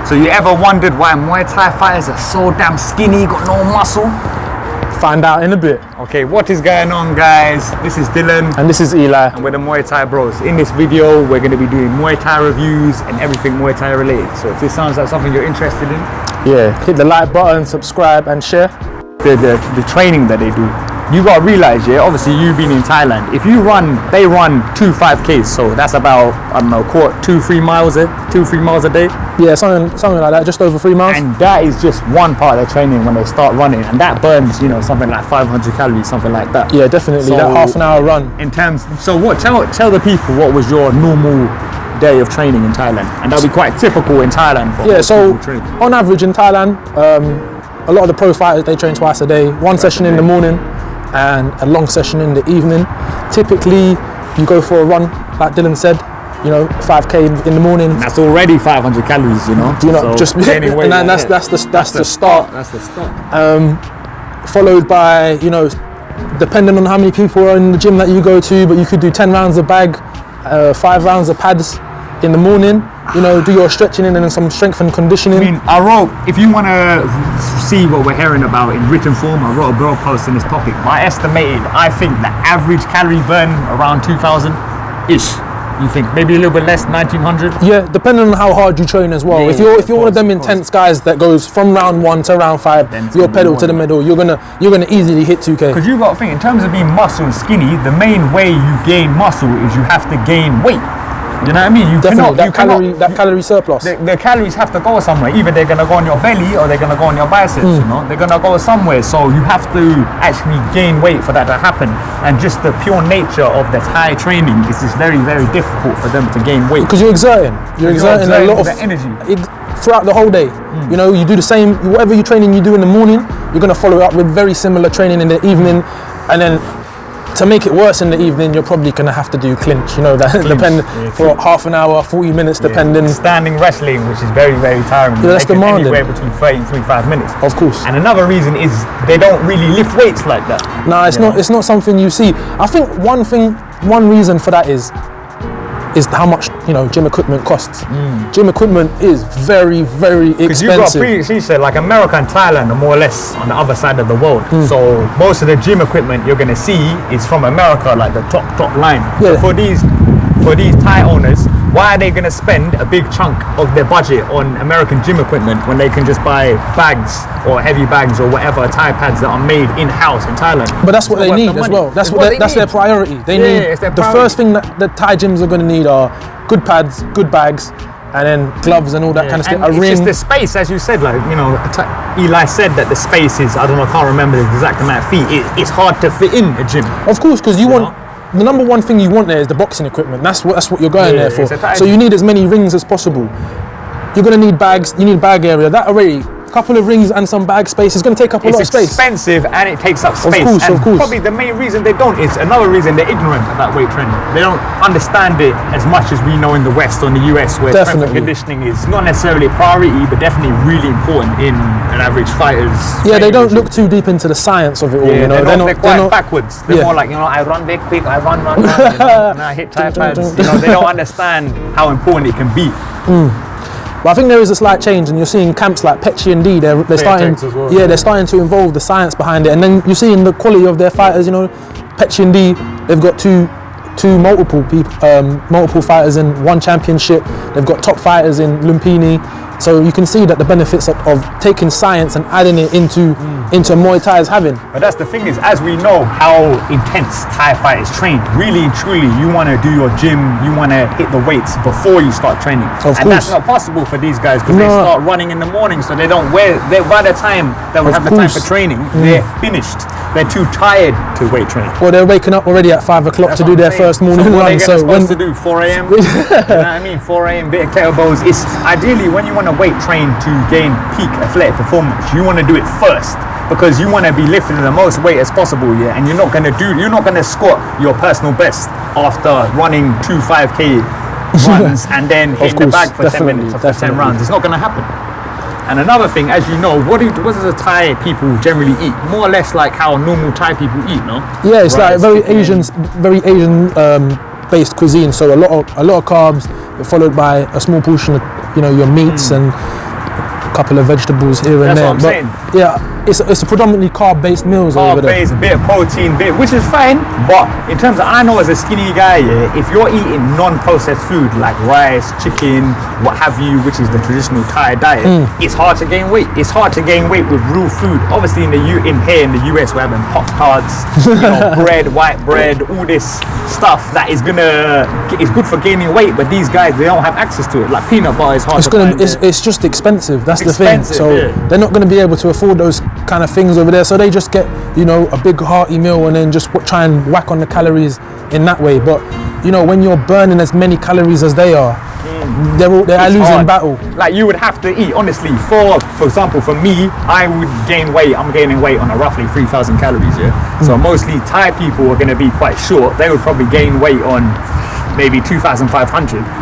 So you ever wondered why Muay Thai fighters are so damn skinny, got no muscle? Find out in a bit. Okay, what is going on, guys? This is Dylan. And this is Eli. And we're the Muay Thai bros. In this video, we're going to be doing Muay Thai reviews and everything Muay Thai related. So if this sounds like something you're interested in, yeah, hit the like button, subscribe and share. The training that they do. You got to realize, yeah, obviously you've been in Thailand. If you run, they run 2 5Ks, so that's about, I don't know, 2-3 miles a day. Yeah, something like that, just over 3 miles. And that is just one part of their training when they start running, and that burns, you know, something like 500 calories, something like that. Yeah, definitely. So, that half an hour run. In terms, so what? Tell the people what was your normal day of training in Thailand, and that'll be quite typical in Thailand. Yeah, so on average in Thailand, a lot of the pro fighters, they train twice a day. One session in the morning and a long session in the evening. Typically, you go for a run, like Dylan said, you know, 5K in the morning. And that's already 500 calories, you know. Do you know, so just gaining weight, and that's the start. That's the start. Followed by, you know, depending on how many people are in the gym that you go to, but you could do 10 rounds of bag, 5 rounds of pads in the morning. You know, do your stretching and then some strength and conditioning. I mean, I wrote, if you want to see what we're hearing about in written form, I wrote a blog post on this topic. But I think the average calorie burn around 2,000-ish. You think maybe a little bit less, 1,900? Yeah, depending on how hard you train as well. Yeah, if you're one of them intense guys that goes from round 1 to round 5, your pedal to the middle, you're gonna easily hit 2K. Because you got to think, in terms of being muscle and skinny, the main way you gain muscle is you have to gain weight. You know what I mean? You Definitely, cannot, that calorie surplus. The calories have to go somewhere. Either they're going to go on your belly or they're going to go on your biceps, you know? They're going to go somewhere. So you have to actually gain weight for that to happen. And just the pure nature of the Thai training is just very, very difficult for them to gain weight. Because you're exerting a lot of energy throughout the whole day. You know, you do the same, whatever you training you do in the morning, you're going to follow it up with very similar training in the evening. And then to make it worse in the evening, you're probably going to have to do clinch, you know, that depend for half an hour, 40 minutes, depending. Standing wrestling, which is very, very tiring. Yeah, that's demanding. Anywhere between 30 and 35 minutes. Of course. And another reason is they don't really lift weights like that. No, it's not something you see. I think one reason for that is how much, you know, gym equipment costs. Gym equipment is very, very expensive. Because you got previously said, like America and Thailand are more or less on the other side of the world. So most of the gym equipment you're going to see is from America, like the top line. Yeah. So for these Thai owners, why are they going to spend a big chunk of their budget on American gym equipment when they can just buy bags or heavy bags or whatever Thai pads that are made in-house in Thailand? But that's what they need as well. That's their priority. They need the first thing that the Thai gyms are going to need are good pads, good bags, and then gloves and all that kind of stuff. It's just the space, as you said, like, you know, Eli said that the space is, I can't remember the exact amount of feet. It's hard to fit in a gym. Of course, because you want. The number one thing you want there is the boxing equipment. That's what you're going there for. So you need as many rings as possible. You're going to need bags. You need a bag area. That already, a couple of rings and some bag space is going to take up a lot of space. It's expensive and it takes up space. Of course. Probably the main reason they don't is another reason they're ignorant about weight training. They don't understand it as much as we know in the West or in the US, where strength and conditioning is not necessarily a priority, but definitely really important in an average fighter's. Yeah, they don't look too deep into the science of it all. You know, they're quite backwards. They're more like, you know, I run big quick, I run, you know, and I hit Thai pads. You know, they don't understand how important it can be. But I think there is a slight change, and you're seeing camps like Pechi and D. They're starting, they're starting to involve the science behind it, and then you're seeing the quality of their fighters. You know, Pechi and D, they've got two multiple fighters in one championship. They've got top fighters in Lumpini. So you can see that the benefits of taking science and adding it into Muay Thai is having. But that's the thing is, as we know how intense Thai fighters train, really and truly, you want to do your gym, you want to hit the weights before you start training. Of course. That's not possible for these guys because they start running in the morning, so they don't by the time they will have the time for training, they're finished. They're too tired to weight train. Well, they're waking up already at 5 o'clock to do their first morning run. So what are they supposed to do? 4 a.m. You know what I mean? 4 a.m. bit of kettlebells. It's ideally when you want to weight train to gain peak athletic performance, you want to do it first because you want to be lifting the most weight as possible, and you're not going to squat your personal best after running 2 5K runs and then hitting the bag for 10 minutes after 10 rounds. It's not going to happen. And another thing, as you know, what does the Thai people generally eat? More or less like how normal Thai people eat, no? Yeah, it's like very Asian based cuisine. So a lot of carbs, followed by a small portion of, you know, your meats and a couple of vegetables here and That's there. what I'm But saying. yeah, it's a predominantly carb-based meals over there. Carb-based, a bit of protein, which is fine. But in terms of, I know as a skinny guy, yeah, if you're eating non-processed food like rice, chicken, what have you, which is the traditional Thai diet, it's hard to gain weight. It's hard to gain weight with real food. Obviously, in here in the US, we're having hot cards, bread, white bread, all this stuff that is good for gaining weight. But these guys, they don't have access to it. Like peanut butter is hard to find. It's just expensive. That's the thing. So yeah. they're not going to be able to afford those kind of things over there. So they just get, a big hearty meal and then just try and whack on the calories in that way. But when you're burning as many calories as they are, they're a losing battle. Like you would have to eat, honestly. For example, for me, I would gain weight. I'm gaining weight on a roughly 3,000 calories. Yeah. So mostly Thai people are going to be quite short. They would probably gain weight on maybe 2,500.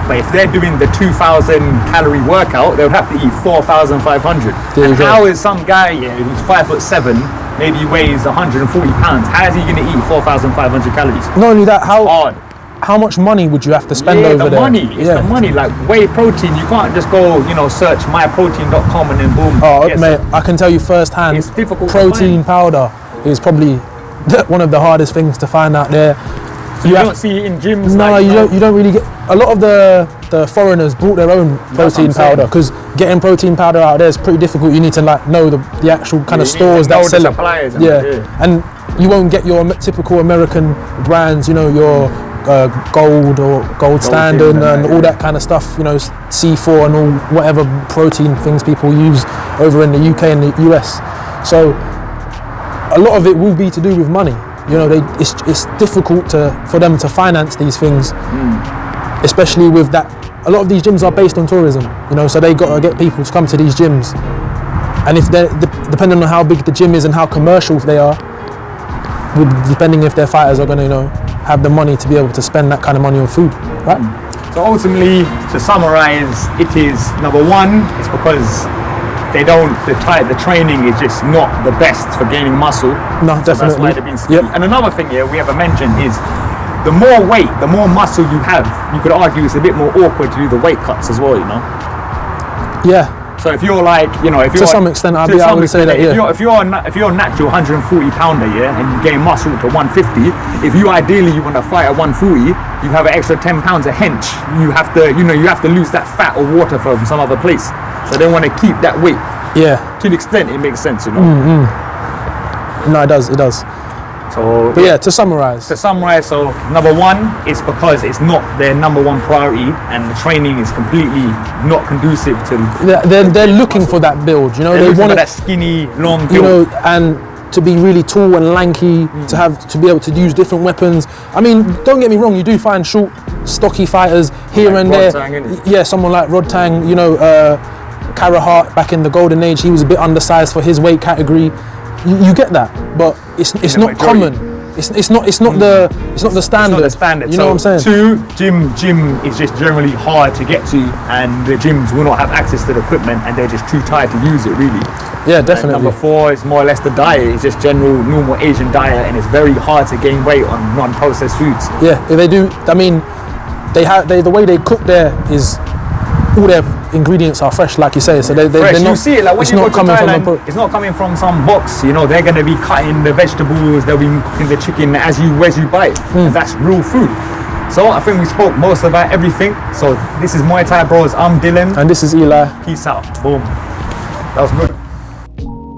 But if they're doing the 2,000 calorie workout, they would have to eat 4,500. And how is some guy who's 5'7", maybe weighs 140 pounds, how is he going to eat 4,500 calories? Not only that, hard. How much money would you have to spend over there? It's the money. Like whey protein, you can't just go, search myprotein.com and then boom. Oh, mate, I can tell you firsthand. It's difficult. Protein powder is probably one of the hardest things to find out there. So you don't see it in gyms. No, you don't really get. A lot of the foreigners brought their own protein powder because getting protein powder out there is pretty difficult. You need to know the actual kind of stores that sell it. Yeah, and you won't get your typical American brands. Your Gold Standard and all that kind of stuff. C4 and all whatever protein things people use over in the UK and the US. So a lot of it will be to do with money. It's difficult for them to finance these things, especially with that. A lot of these gyms are based on tourism, so they got to get people to come to these gyms. And if they're depending on how big the gym is and how commercial they are, depending if their fighters are going to have the money to be able to spend that kind of money on food, right? So ultimately, to summarize, it is number one, it's because the training is just not the best for gaining muscle. No, so definitely. That's why they've been skinny. Yep. And another thing here we haven't mentioned is the more weight, the more muscle you have, you could argue it's a bit more awkward to do the weight cuts as well, Yeah. So if you're like, to some extent, I would say that, yeah. If you're a natural 140 pounder, and you gain muscle to 150, if you want to fight at 140, you have an extra 10 pounds a hench. You have to lose that fat or water from some other place. So they want to keep that weight. Yeah. To an extent, it makes sense, No, it does. So, to summarize. So number one, it's because it's not their number one priority, and the training is completely not conducive to. They're looking for that build. They want that skinny, long build. And to be really tall and lanky, to be able to use different weapons. I mean, don't get me wrong, you do find short, stocky fighters here like and Rod there. Tang, someone like Rod Tang, Cara Hart back in the golden age, he was a bit undersized for his weight category. You get that, but it's not common. It's not the standard. It's not the standard. You know what I'm saying? Two, gym is just generally hard to get to, and the gyms will not have access to the equipment, and they're just too tired to use it really. Yeah, definitely. And number four is more or less the diet. It's just general normal Asian diet, and it's very hard to gain weight on non-processed foods. Yeah, if they do. I mean, the way they cook there is all their ingredients are fresh, like you say. So they're not. You see it like when it's you not go to coming Thailand, from it's not coming from some box. They're going to be cutting the vegetables. They'll be cooking the chicken as you buy it. And that's real food. So I think we spoke most about everything. So this is Muay Thai Bros. I'm Dylan. And this is Eli. Peace out. Boom. That was good.